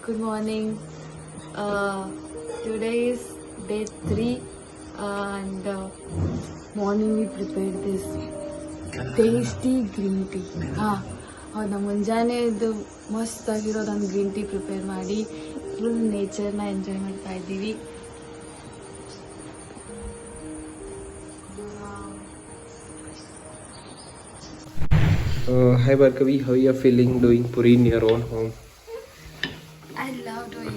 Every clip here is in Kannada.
Good morning. Today is day 3 and morning we prepared this tasty green tea. ಹೌದಾ, ಮುಂಜಾನೆ ಇದು ಮಸ್ತ್ ಆಗಿರೋದೊಂದು ಗ್ರೀನ್ ಟೀ ಪ್ರಿಪೇರ್ ಮಾಡಿ ಫುಲ್ ನೇಚರ್ನ ಎಂಜಾಯ್ ಮಾಡ್ತಾ ಇದ್ದೀವಿ. Hi Bhargavi, how you are feeling doing puri in your own home? I love doing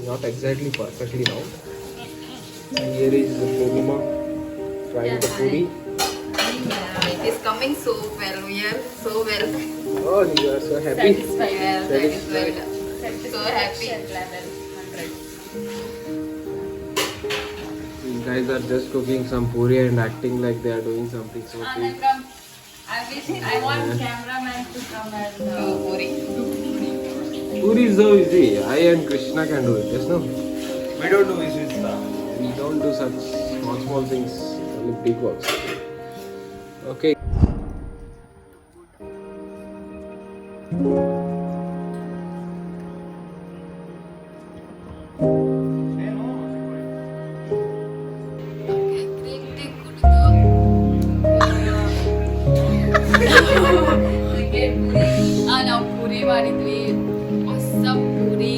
Not exactly perfectly now. And here is the Purnima trying the puri. It is coming so well. We are so well Oh, you are so happy. satisfied. So happy. You guys are just cooking some puri and acting like they are doing something so big. I want cameraman to come and do puri. Puri is so easy. I and Krishna can do it. Yes, no? We don't do this stuff. We don't do such small things, only big works. Okay. ನಾವು ಪೂರಿ ಮಾಡಿದ್ವಿ, ಹೊಸ ಪೂರಿ,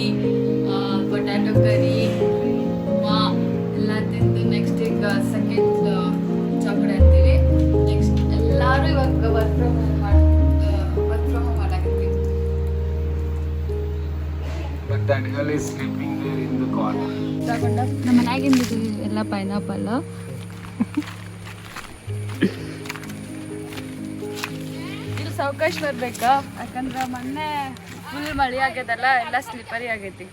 ಪೊಟ್ಯಾಟೊ ಕರಿ ಎಲ್ಲ ತಿಂದು ನೆಕ್ಸ್ಟ್ ಈಗ ಸೆಕೆಂಡ್ ಚಾಕ್ಲೇಟ್ ಅಂತೀವಿ. ನೆಕ್ಸ್ಟ್ ಎಲ್ಲರೂ ಇವಾಗ ವರ್ಕ್ ಫ್ರಮ್ ಹೋಮ್ ಮಾಡಾಕತ್ತೀವಿ. But that girl is sleeping there in the corner. ನಮ್ಮ ಮನ್ಯಾಗಿಂದ ಎಲ್ಲ ಪೈನಾಪಲ್. ಇಲ್ಲಿ ಸಾವಕಾಶ ಬರ್ಬೇಕಾ, ಯಾಕಂದ್ರೆ ಮೊನ್ನೆ ಫುಲ್ ಮಳೆ ಆಗ್ಯದಲ್ಲ, ಎಲ್ಲ ಸ್ಲಿಪರಿ ಆಗೈತಿ.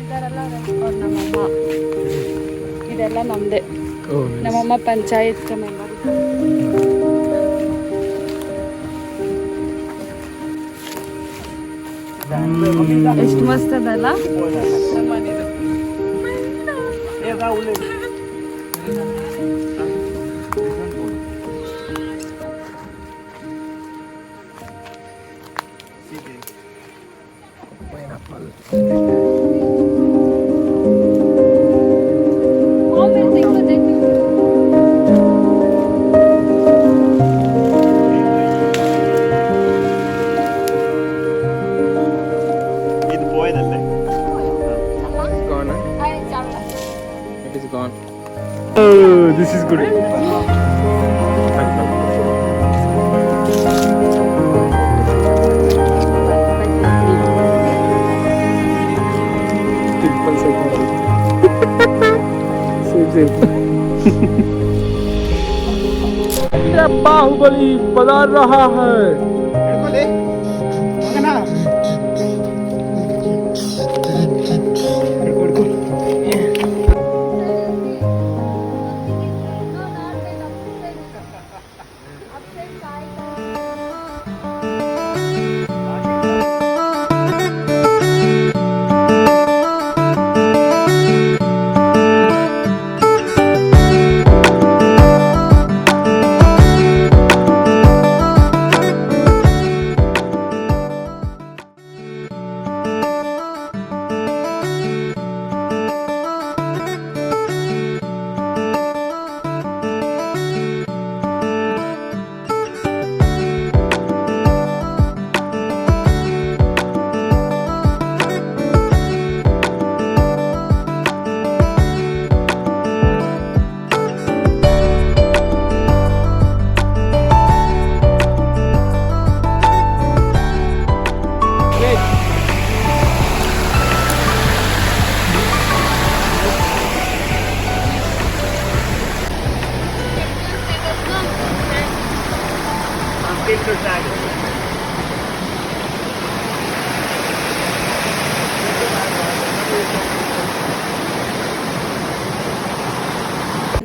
ಇದಾರೆಲ್ಲ ನಮ್ಮಮ್ಮ, ಇದೆಲ್ಲ ನಮ್ಮದೇ. ನಮ್ಮಮ್ಮ ಪಂಚಾಯತ್ ಮೆಂಬರ್. ಎಷ್ಟು ಮಸ್ತ್ ಅದಲ್ಲ ನಮ್ಮನಿದು. It is gone. Oh, this is good. Simple psychology. Same. Baahubali पधार रहा है.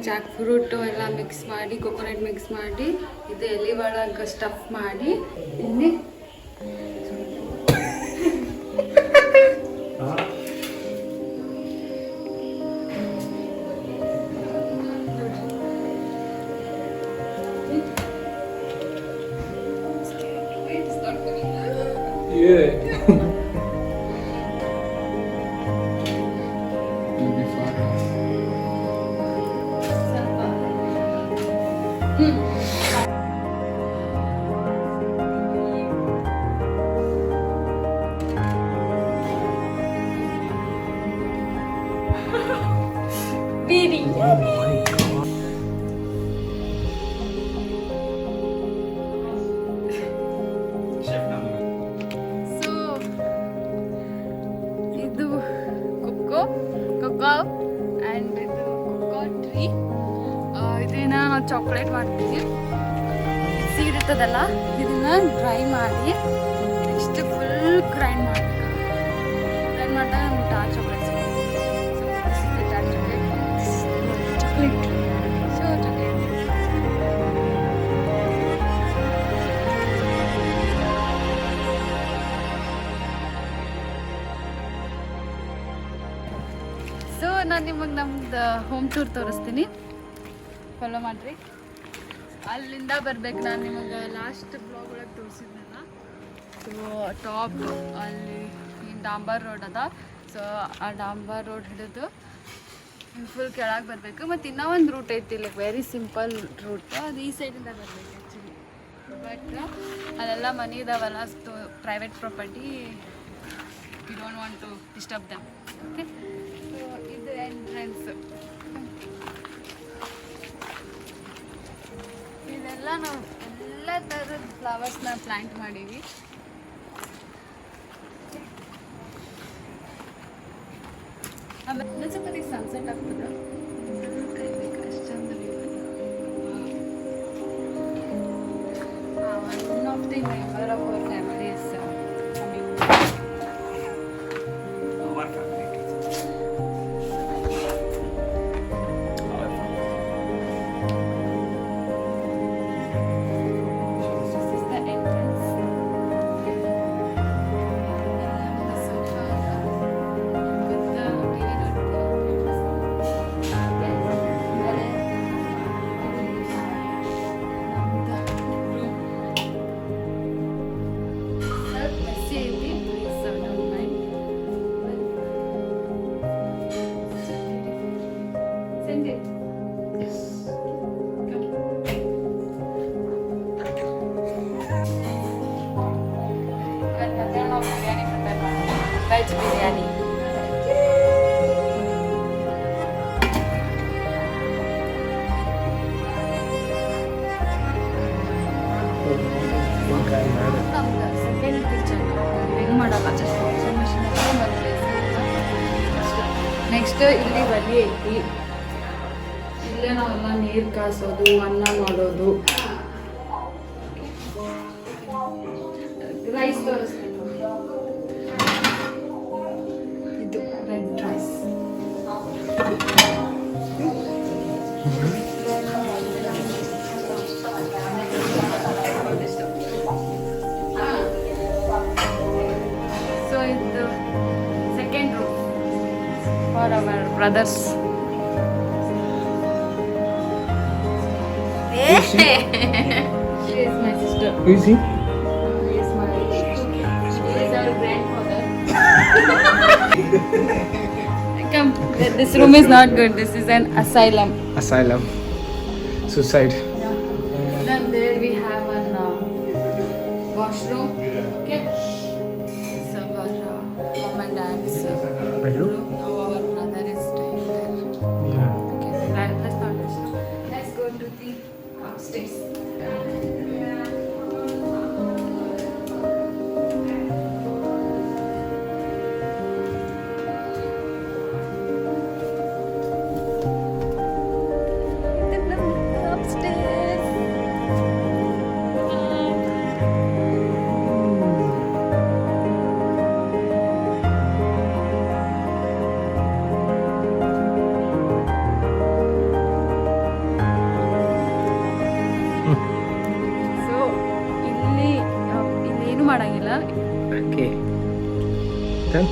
ಜಾಕ್ ಫ್ರೂಟು ಎಲ್ಲ ಮಿಕ್ಸ್ ಮಾಡಿ, ಕೊಕೊನಟ್ ಮಿಕ್ಸ್ ಮಾಡಿ, ಇದು ಎಲೆ ಒಳಗೆ ಸ್ಟಫ್ ಮಾಡಿ ಇಲ್ಲಿ ಇದೆ. ಸೊ ಇದು ಕೊಕ್ಕೋ ಆ್ಯಂಡ್ ಇದು ಕೊಕ್ಕೋ ಟ್ರೀ. ಇದನ್ನ ನಾವು ಚಾಕ್ಲೇಟ್ ಮಾಡ್ತೀವಿ. ಸೀಡ್ ಇರ್ತದಲ್ಲ ಇದನ್ನ ಡ್ರೈ ಮಾಡಿ ನೆಕ್ಸ್ಟ್ ಫುಲ್ ಗ್ರೈಂಡ್ ಮಾಡಬೇಕು. ಗ್ರೈಂಡ್ ಮಾಡಿದಾಗ ನಮ್ಗೆ dark chocolate chocolate so chocolate. So ನಾನು ನಿಮಗೆ ನಮ್ದು ಹೋಮ್ ಟೂರ್ ತೋರಿಸ್ತೀನಿ, ಫಾಲೋ ಮಾಡಿರಿ. ಅಲ್ಲಿಂದ ಬರ್ಬೇಕು. ನಾನು ನಿಮಗೆ ಲಾಸ್ಟ್ ಬ್ಲಾಗ್ ಒಳಗೆ ತೋರಿಸಿದ್ನಲ್ಲ. ಸೊ ಟಾಪ್ ಅಲ್ಲಿ ಡಾಂಬರ್ ರೋಡ್ ಅದ. ಸೊ ಆ ಡಾಂಬರ್ ರೋಡ್ ಹಿಡಿದು ಫುಲ್ ಕೆಳಗೆ ಬರಬೇಕು. ಮತ್ತು ಇನ್ನೂ ಒಂದು ರೂಟ್ ಐತಿ, ಲೈಕ್ ವೆರಿ ಸಿಂಪಲ್ ರೂಟ್. ಅದು ಈ ಸೈಡಿಂದ ಬರಬೇಕು ಆ್ಯಕ್ಚುಲಿ. ಬಟ್ ಅಲ್ಲೆಲ್ಲ ಮನೆ ಇದಾವಲ್ಲ, private property. We don't want to disturb them. Okay, so ಇದು ಎಂಟ್ರೆನ್ಸ್. ಇದೆಲ್ಲ ನಾವು ಎಲ್ಲ ಥರದ ಫ್ಲವರ್ಸ್ನ ಪ್ಲ್ಯಾಂಟ್ ಮಾಡೀವಿ. ಆಮೇಲೆ ಇನ್ನೊಂದ್ಸತಿ ಸನ್ಸೆಟ್ ಆಗ್ತದೆ, ಕರಿಬೇಕು ಅಷ್ಟು ಚಂದ view. One of the member of our family is veg biryani. ನಮ್ದು ಸೆಕೆಂಡ್ ಕಿಚನ್ ಹೆಂಗೆ ಮಾಡಲ್ಲ, ಜಸ್ಟ್ ವಾಷಿಂಗ್ ಮಿಷಿನ್ ನೆಕ್ಸ್ಟ್ ಇಲ್ಲಿ ಒಲೆ ಐತಿ. ಇಲ್ಲೇ ನಾವೆಲ್ಲ ನೀರು ಕಾಸೋದು, ಅನ್ನ ಮಾಡೋದು. ರೈಸ್ ತೋರಿಸ್ತೀನಿ. ಇದು ರೆಡ್ ರೈಸ್. ಸೊ ಇದು second room for our brothers. She is my sister. Who is he? She is our grandfather. Come, this room is not good. This is an asylum. Asylum. Suicide. Then there we have an washroom. Okay. It's our mom and dad's Bedroom? room. Now our brother is staying there. Yeah. Okay, let's not disturb. Let's go to the upstairs. Upstairs. So ಇಲ್ಲಿ ಇಲ್ಲೇನು ಮಾಡಂಗಿಲ್ಲ. Okay. Then?